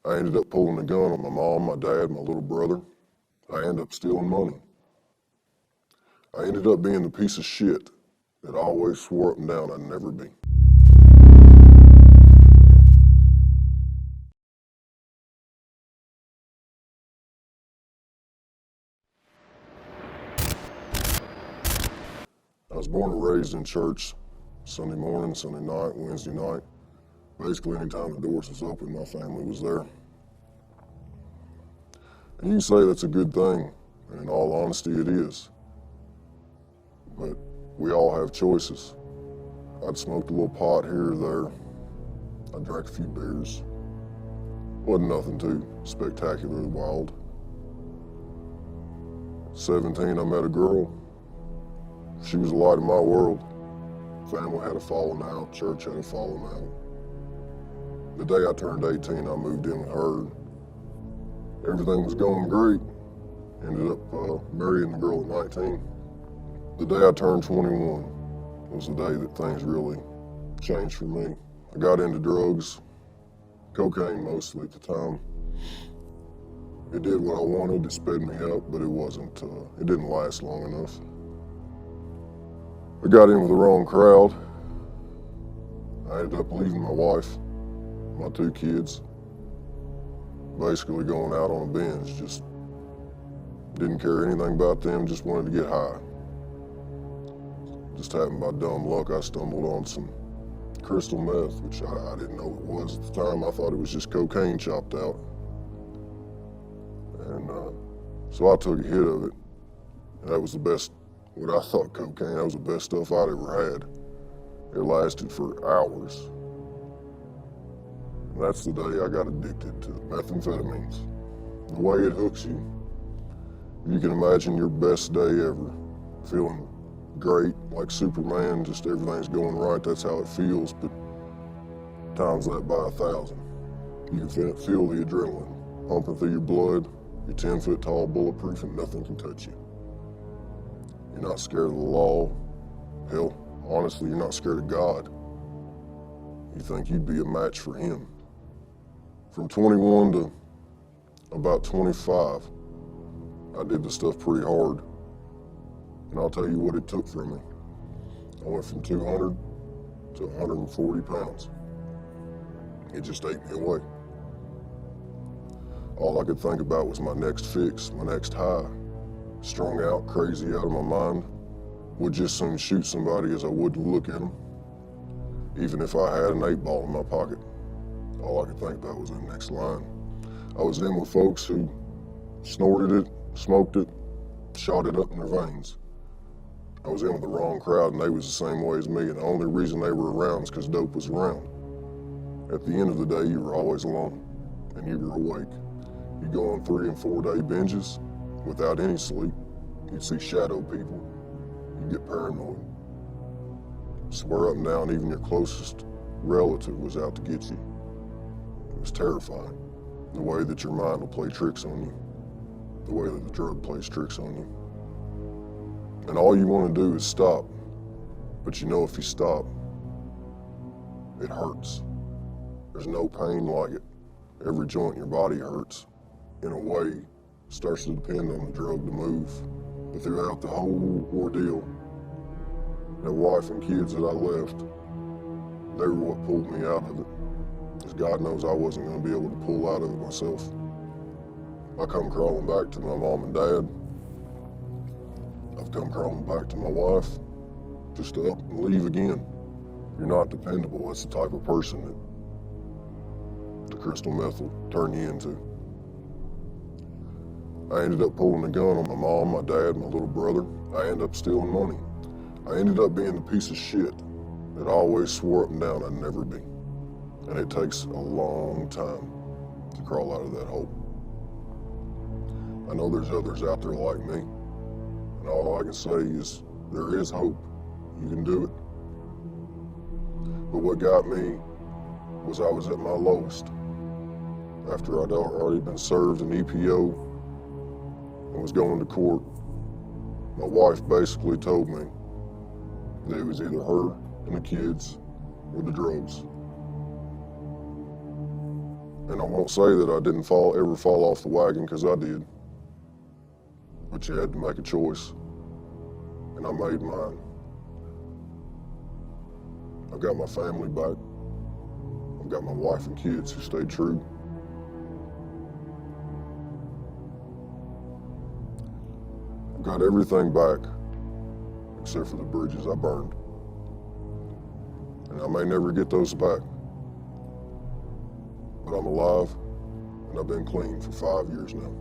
I ended up pulling a gun on my mom, my dad, my little brother. I ended up stealing money. I ended up being the piece of shit that I always swore up and down I'd never be. I was born and raised in church, Sunday morning, Sunday night, Wednesday night. Basically, anytime the doors was open, my family was there. And you can say that's a good thing, and in all honesty, it is. But we all have choices. I'd smoked a little pot here or there. I drank a few beers. Wasn't nothing too spectacularly wild. 17, I met a girl. She was the light of my world. Family had a falling out, church had a falling out. The day I turned 18, I moved in with her. Everything was going great. Ended up marrying the girl at 19. The day I turned 21 was the day that things really changed for me. I got into drugs, cocaine mostly at the time. It did what I wanted, it sped me up, but it didn't last long enough. I got in with the wrong crowd. I ended up leaving my wife, my 2 kids, basically going out on a binge. Just didn't care anything about them, just wanted to get high. Just happened by dumb luck, I stumbled on some crystal meth, which I didn't know it was at the time. I thought it was just cocaine chopped out. And so I took a hit of it. And that was the best, what I thought cocaine, that was the best stuff I'd ever had. It lasted for hours. And that's the day I got addicted to methamphetamines. The way it hooks you. You can imagine your best day ever, feeling great, like Superman, just everything's going right, that's how it feels, but times that by 1,000. You can feel the adrenaline pumping through your blood. You're 10 foot tall, bulletproof, and nothing can touch you. You're not scared of the law. Hell, honestly, you're not scared of God. You think you'd be a match for him. From 21 to about 25, I did the stuff pretty hard. And I'll tell you what it took from me. I went from 200 to 140 pounds. It just ate me away. All I could think about was my next fix, my next high. Strung out, crazy out of my mind. Would just as soon shoot somebody as I would to look at them. Even if I had an 8-ball in my pocket. All I could think about was that next line. I was in with folks who snorted it, smoked it, shot it up in their veins. I was in with the wrong crowd and they was the same way as me, and the only reason they were around is because dope was around. At the end of the day, you were always alone and you were awake. You go on 3 and 4 day binges without any sleep. You'd see shadow people. You get paranoid. Swear up and down even your closest relative was out to get you. It was terrifying. The way that your mind will play tricks on you. The way that the drug plays tricks on you. And all you want to do is stop. But you know if you stop, it hurts. There's no pain like it. Every joint in your body hurts. In a way, it starts to depend on the drug to move. But throughout the whole ordeal, that wife and kids that I left, they were what pulled me out of it. Because God knows I wasn't going to be able to pull out of it myself. I come crawling back to my mom and dad. I've come crawling back to my wife, just to up and leave again. You're not dependable. That's the type of person that the crystal meth will turn you into. I ended up pulling a gun on my mom, my dad, my little brother. I ended up stealing money. I ended up being the piece of shit that I always swore up and down I'd never be. And it takes a long time to crawl out of that hole. I know there's others out there like me. And all I can say is, there is hope. You can do it. But what got me was I was at my lowest. After I'd already been served an EPO and was going to court, my wife basically told me that it was either her and the kids or the drugs. And I won't say that I didn't ever fall off the wagon, because I did. But you had to make a choice, and I made mine. I've got my family back. I've got my wife and kids who stayed true. I've got everything back, except for the bridges I burned. And I may never get those back. But I'm alive, and I've been clean for 5 years now.